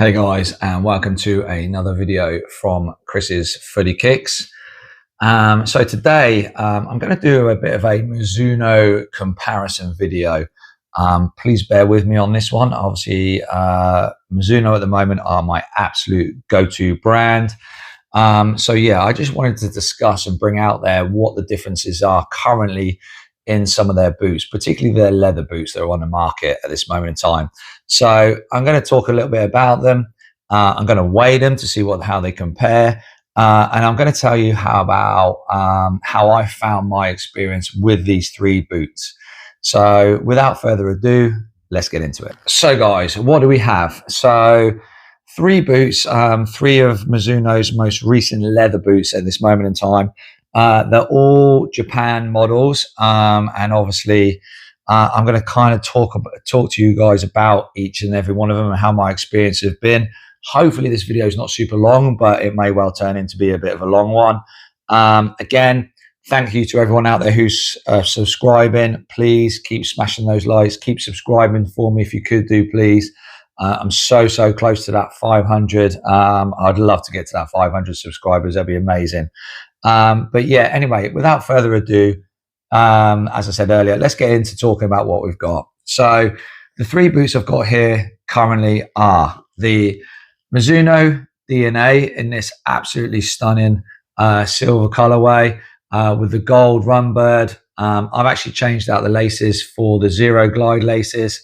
Hey guys, and welcome to another video from Chris's Footy Kicks. So today I'm going to do a bit of a Mizuno comparison video. Please bear with me on this one. Obviously, Mizuno at the moment are my absolute go-to brand. So yeah, I just wanted to discuss and bring out there what the differences are currently in some of their boots, particularly their leather boots that are on the market at this moment in time. So I'm going to talk a little bit about them. I'm going to weigh them to see how they compare. And I'm going to tell you how I found my experience with these three boots. So without further ado, let's get into it. So guys, what do we have? So three boots, three of Mizuno's most recent leather boots at this moment in time. They're all Japan models, and obviously I'm going to kind of talk to you guys about each and every one of them and how my experience has been. Hopefully this video is not super long, but it may well turn into be a bit of a long one. Again, thank you to everyone out there who's subscribing. Please keep smashing those likes, keep subscribing for me if you could do, please. I'm so close to that 500. I'd love to get to that 500 subscribers. That'd be amazing. But yeah, anyway, without further ado, as I said earlier, let's get into talking about what we've got. So the three boots I've got here currently are the Mizuno DNA in this absolutely stunning silver colorway with the gold Runbird. I've actually changed out the laces for the Zero Glide laces.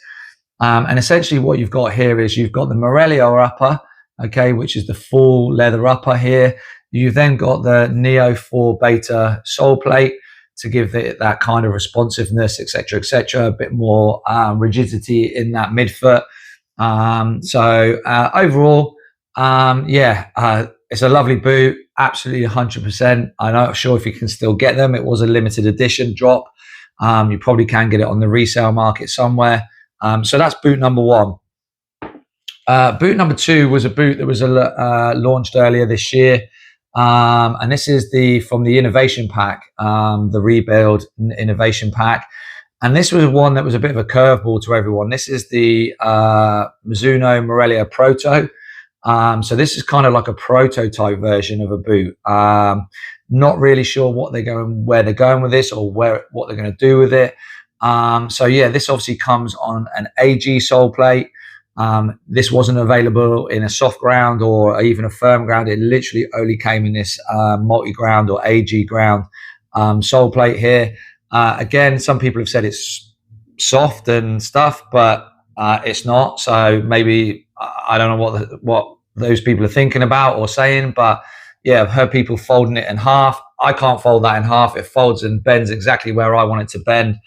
And essentially what you've got here is you've got the Melia upper, okay, which is the full leather upper here. You've then got the Neo 4 Beta sole plate to give it that kind of responsiveness, etc., etc., a bit more rigidity in that midfoot. Overall, it's a lovely boot, absolutely 100%. I'm not sure if you can still get them. It was a limited edition drop. You probably can get it on the resale market somewhere. So that's boot number one. Boot number two was a boot that was launched earlier this year. And this is from the innovation pack, the rebuild innovation pack. And this was one that was a bit of a curveball to everyone. This is the Mizuno Melia Proto. So this is kind of like a prototype version of a boot. Not really sure where they're going with this or what they're going to do with it. So yeah, this obviously comes on an AG sole plate. This wasn't available in a soft ground or even a firm ground. It literally only came in this multi-ground or AG ground sole plate here. Again, some people have said it's soft and stuff, but it's not. So maybe I don't know what those people are thinking about or saying, but yeah, I've heard people folding it in half. I can't fold that in half. It folds and bends exactly where I want it to bend.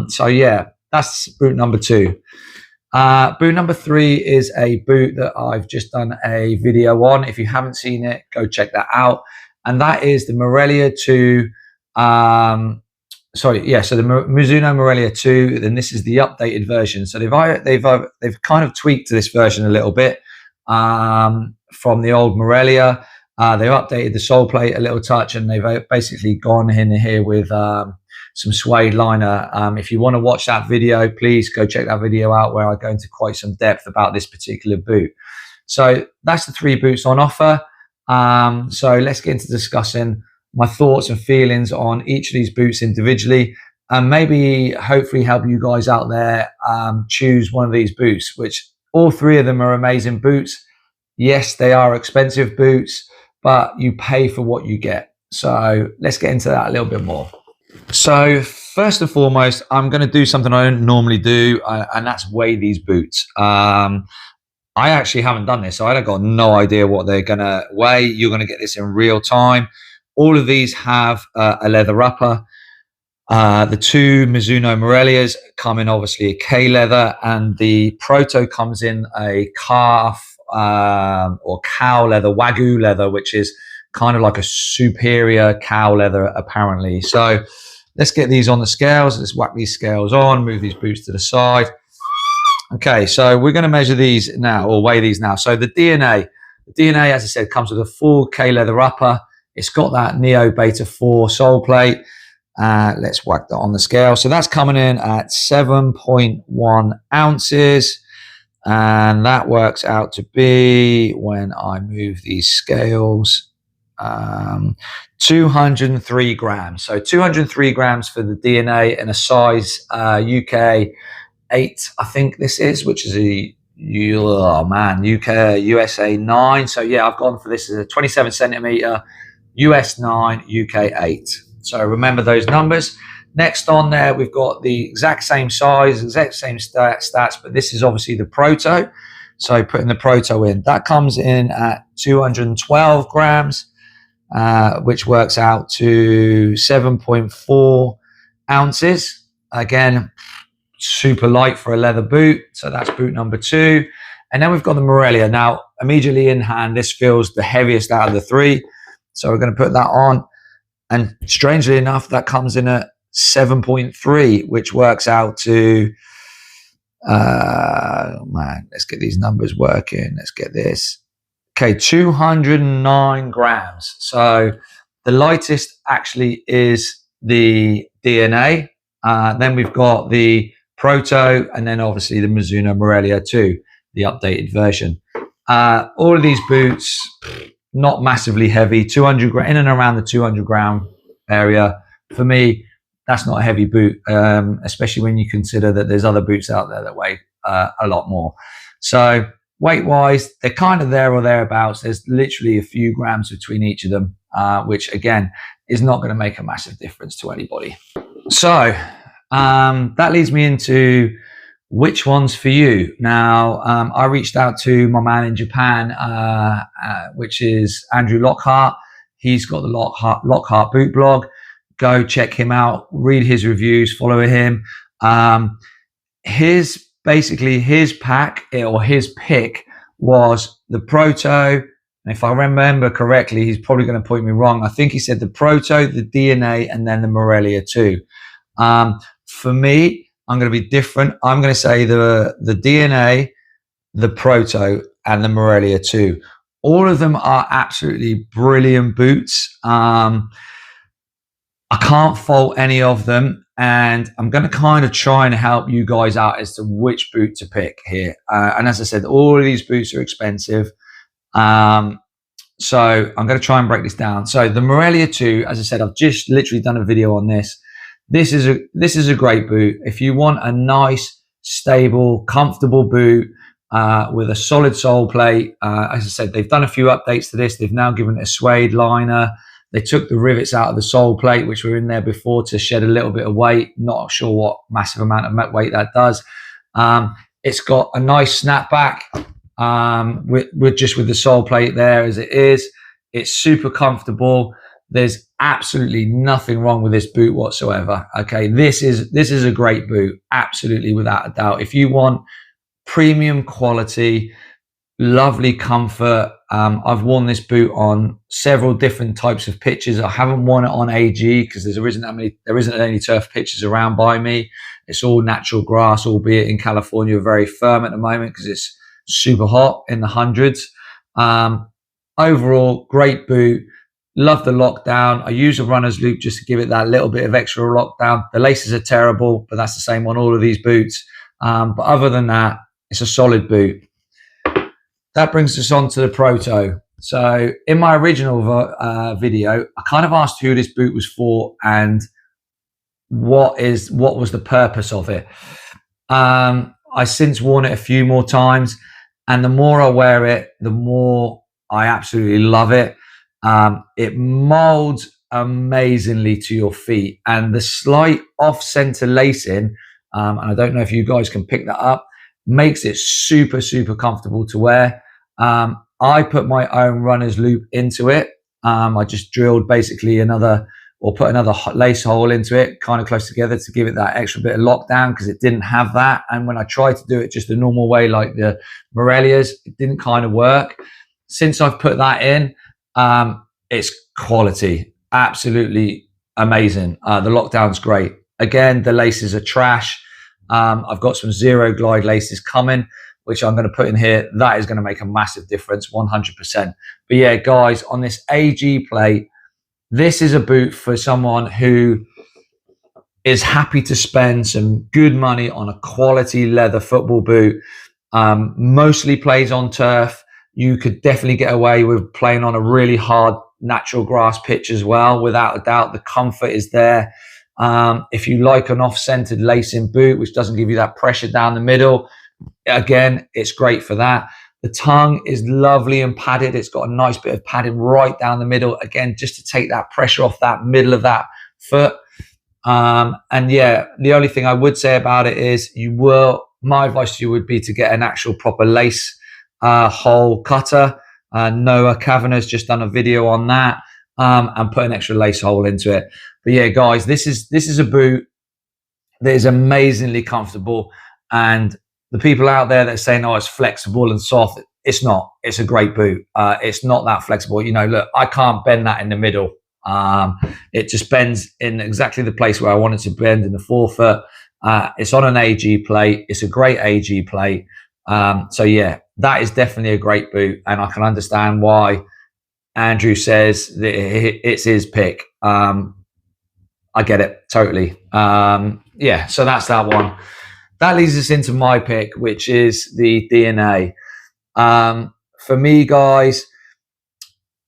So yeah, that's boot number two. Boot number three is a boot that I've just done a video on. If you haven't seen it, go check that out. And that is the Melia 2. So the Mizuno Melia 2. Then this is the updated version. So they've kind of tweaked this version a little bit from the old Melia. They've updated the sole plate a little touch, and they've basically gone in here with some suede liner. If you want to watch that video, please go check that video out where I go into quite some depth about this particular boot. So that's the three boots on offer. So let's get into discussing my thoughts and feelings on each of these boots individually, and maybe hopefully help you guys out there choose one of these boots, which all three of them are amazing boots. Yes, they are expensive boots, but you pay for what you get. So let's get into that a little bit more. So first and foremost, I'm going to do something I don't normally do, and that's weigh these boots. I actually haven't done this, so I've got no idea what they're going to weigh. You're going to get this in real time. All of these have a leather upper. The two Mizuno Melias come in obviously a K leather, and the Proto comes in a calf or cow leather, Wagyu leather, which is kind of like a superior cow leather apparently. So let's get these on the scales. Let's whack these scales on, move these boots to the side. Okay, so we're going to measure these now, or weigh these now. So the DNA, as I said, comes with a full K leather upper. It's got that Neo Beta 4 sole plate. Let's whack that on the scale. So that's coming in at 7.1 ounces. And that works out to be, when I move these scales, 203 grams. So 203 grams for the DNA in a size UK 8, I think this is, which is a UK USA 9. So yeah, I've gone for this as a 27 centimeter US 9 UK 8. So remember those numbers. Next on there, we've got the exact same size, exact same stats, but this is obviously the Proto. So putting the Proto in, that comes in at 212 grams, which works out to 7.4 ounces. Again, super light for a leather boot. So that's boot number 2. And then we've got the Melia. Now, immediately in hand, this feels the heaviest out of the 3. So we're going to put that on. And strangely enough, that comes in at 7.3, which works out to, man, let's get these numbers working. Let's get this. Okay, 209 grams. So the lightest actually is the DNA. Then we've got the Proto, and then obviously the Mizuno Melia 2, the updated version. All of these boots, not massively heavy, 200 in and around the 200 gram area. For me, that's not a heavy boot, especially when you consider that there's other boots out there that weigh a lot more. So weight-wise, they're kind of there or thereabouts. There's literally a few grams between each of them, which again is not going to make a massive difference to anybody. So that leads me into which one's for you. Now, I reached out to my man in Japan, which is Andrew Lockhart. He's got the Lockhart Boot blog. Go check him out, read his reviews, follow him. His pack or his pick was the Proto. And if I remember correctly, he's probably going to point me wrong. I think he said the Proto, the DNA, and then the Melia 2. For me, I'm going to be different. I'm going to say the DNA, the Proto, and the Melia 2. All of them are absolutely brilliant boots. I can't fault any of them, and I'm going to kind of try and help you guys out as to which boot to pick here. And as I said, all of these boots are expensive. So I'm going to try and break this down. So the Melia 2, as I said, I've just literally done a video on this. This is a great boot. If you want a nice, stable, comfortable boot with a solid sole plate, as I said, they've done a few updates to this. They've now given it a suede liner. They took the rivets out of the sole plate, which were in there before, to shed a little bit of weight. Not sure what massive amount of weight that does. It's got a nice snapback with the sole plate there as it is. It's super comfortable. There's absolutely nothing wrong with this boot whatsoever. Okay, this is a great boot, absolutely, without a doubt. If you want premium quality, lovely comfort, I've worn this boot on several different types of pitches. I haven't worn it on AG because there isn't any turf pitches around by me. It's all natural grass, albeit in California very firm at the moment because it's super hot in the hundreds. Overall, great boot. Love the lockdown. I use a runner's loop just to give it that little bit of extra lockdown. The laces are terrible, but that's the same on all of these boots. But other than that, it's a solid boot. That brings us on to the Proto. So in my original video, I kind of asked who this boot was for and what was the purpose of it. I since worn it a few more times, and the more I wear it, the more I absolutely love it. It molds amazingly to your feet, and the slight off-center lacing, and I don't know if you guys can pick that up, makes it super, super comfortable to wear. I put my own runner's loop into it. I just drilled basically put another lace hole into it, kind of close together, to give it that extra bit of lockdown, because it didn't have that. And when I tried to do it just the normal way, like the Melias, it didn't kind of work. Since I've put that in, it's quality, absolutely amazing. The lockdown's great. Again, the laces are trash. I've got some zero glide laces coming, which I'm going to put in here. That is going to make a massive difference, 100%. But yeah, guys, on this AG plate, this is a boot for someone who is happy to spend some good money on a quality leather football boot. Mostly plays on turf. You could definitely get away with playing on a really hard natural grass pitch as well. Without a doubt, the comfort is there. If you like an off-centered lacing boot, which doesn't give you that pressure down the middle, again, it's great for that. The tongue is lovely and padded. It's got a nice bit of padding right down the middle, again, just to take that pressure off that middle of that foot. And yeah, the only thing I would say about it is my advice to you would be to get an actual proper lace hole cutter. Noah Kavanagh's just done a video on that, and put an extra lace hole into it. But yeah, guys, this is a boot that is amazingly comfortable. And the people out there that are saying, oh, it's flexible and soft, it's not. It's a great boot. It's not that flexible. You know, look, I can't bend that in the middle. It just bends in exactly the place where I want it to bend in the forefoot. It's on an AG plate. It's a great AG plate. So yeah, that is definitely a great boot, and I can understand why Andrew says that it's his pick. I get it totally. Yeah, so that's that one. That leads us into my pick, which is the DNA. For me, guys,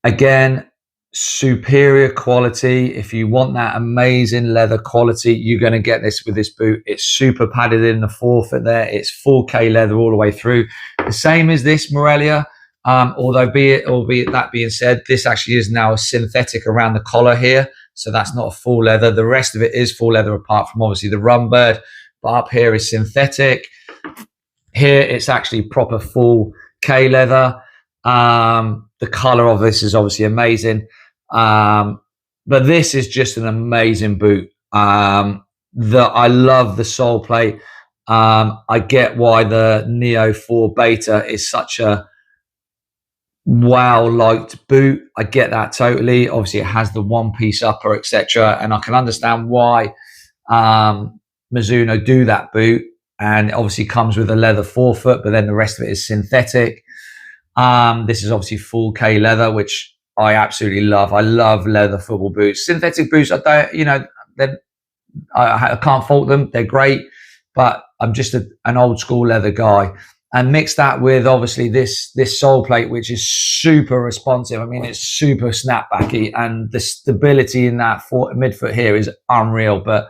again, superior quality. If you want that amazing leather quality, you're going to get this with this boot. It's super padded in the forefoot there. It's full K leather all the way through. The same as this Melia, albeit that being said, this actually is now a synthetic around the collar here. So that's not a full leather. The rest of it is full leather, apart from obviously the rumbird. But up here is synthetic. Here it's actually proper full K leather. The color of this is obviously amazing. But this is just an amazing boot. I love the sole plate. I get why the Neo 4 Beta is such a liked boot. I get that totally. Obviously, it has the one-piece upper, etc., and I can understand why Mizuno do that boot. And it obviously comes with a leather forefoot, but then the rest of it is synthetic. This is obviously full K leather, which I absolutely love. I love leather football boots. Synthetic boots, I can't fault them. They're great, but I'm just an old school leather guy. And mix that with obviously this sole plate, which is super responsive. I mean, it's super snapbacky, and the stability in that midfoot here is unreal. But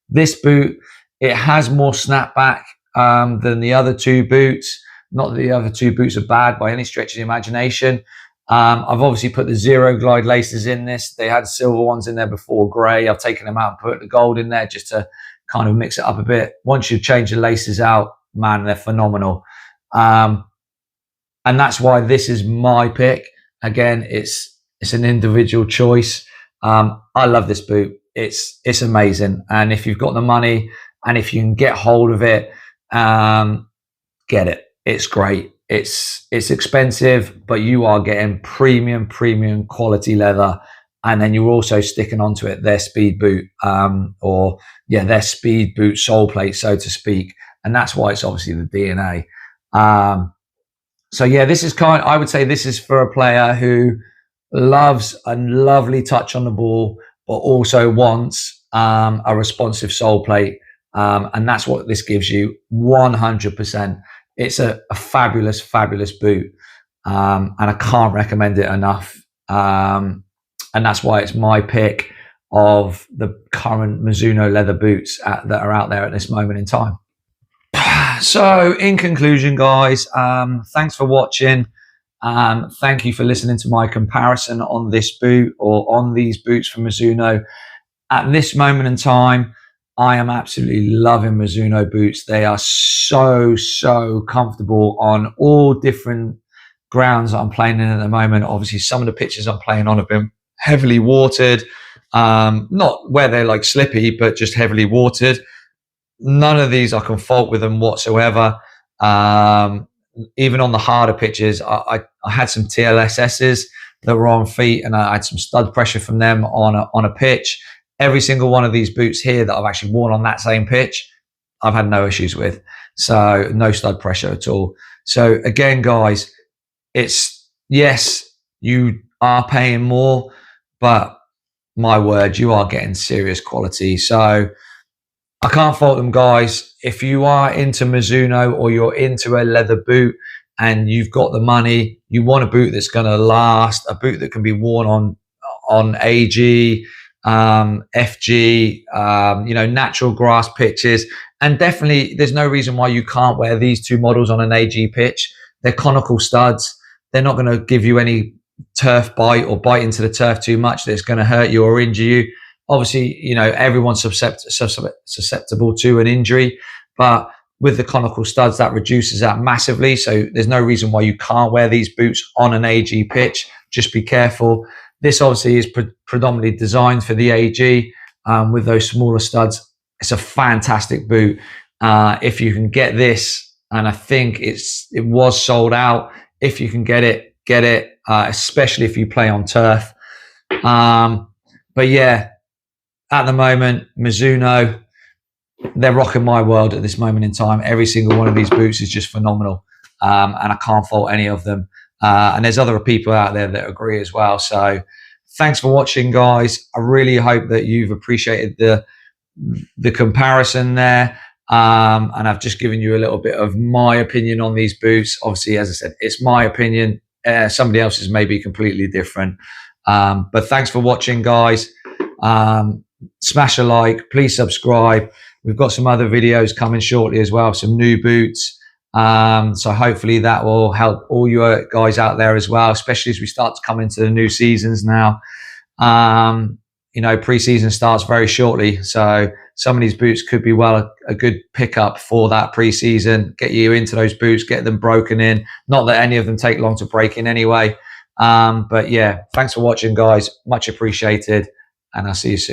this boot, it has more snapback than the other two boots. Not that the other two boots are bad by any stretch of the imagination. I've obviously put the zero glide laces in this. They had silver ones in there before, grey. I've taken them out and put the gold in there just to kind of mix it up a bit. Once you change the laces out, man, they're phenomenal. And that's why this is my pick. Again, it's an individual choice. I love this boot. It's amazing. And if you've got the money and if you can get hold of it, get it. It's great. It's expensive, but you are getting premium quality leather. And then you're also sticking onto it their speed boot, their speed boot sole plate, so to speak. And that's why it's obviously the DNA. So yeah, I would say this is for a player who loves a lovely touch on the ball, but also wants a responsive sole plate. And that's what this gives you 100%. It's a fabulous boot. And I can't recommend it enough. And that's why it's my pick of the current Mizuno leather boots that are out there at this moment in time. So in conclusion, guys, thanks for watching. Thank you for listening to my comparison on this boot, or on these boots from Mizuno. At this moment in time, I am absolutely loving Mizuno boots. They are so comfortable on all different grounds that I'm playing in at the moment. Obviously, some of the pitches I'm playing on have been heavily watered. Not where they're like slippy, but just heavily watered. None of these I can fault with them whatsoever. Even on the harder pitches, I had some TLSSs that were on feet, and I had some stud pressure from them on a pitch. Every single one of these boots here that I've actually worn on that same pitch, I've had no issues with. So no stud pressure at all. So again, guys, yes, you are paying more, but my word, you are getting serious quality. So I can't fault them, guys. If you are into Mizuno or you're into a leather boot and you've got the money, you want a boot that's going to last, a boot that can be worn on AG, FG, natural grass pitches. And definitely, there's no reason why you can't wear these two models on an AG pitch. They're conical studs. They're not going to give you any turf bite or bite into the turf too much that's going to hurt you or injure you. Obviously, everyone's susceptible to an injury, but with the conical studs, that reduces that massively. So there's no reason why you can't wear these boots on an AG pitch. Just be careful. This obviously is predominantly designed for the AG with those smaller studs. It's a fantastic boot. If you can get this, and I think it was sold out. If you can get it, especially if you play on turf. But yeah, at the moment, Mizuno, they're rocking my world at this moment in time. Every single one of these boots is just phenomenal. And I can't fault any of them. And there's other people out there that agree as well. So thanks for watching, guys. I really hope that you've appreciated the comparison there. And I've just given you a little bit of my opinion on these boots. Obviously, as I said, it's my opinion. Somebody else's may be completely different. But thanks for watching, guys. Smash a like, please subscribe. We've got some other videos coming shortly as well, some new boots. So hopefully that will help all you guys out there as well, especially as we start to come into the new seasons now. Pre-season starts very shortly. So some of these boots could be a good pickup for that pre-season. Get you into those boots, get them broken in. Not that any of them take long to break in anyway. But yeah, thanks for watching, guys. Much appreciated. And I'll see you soon.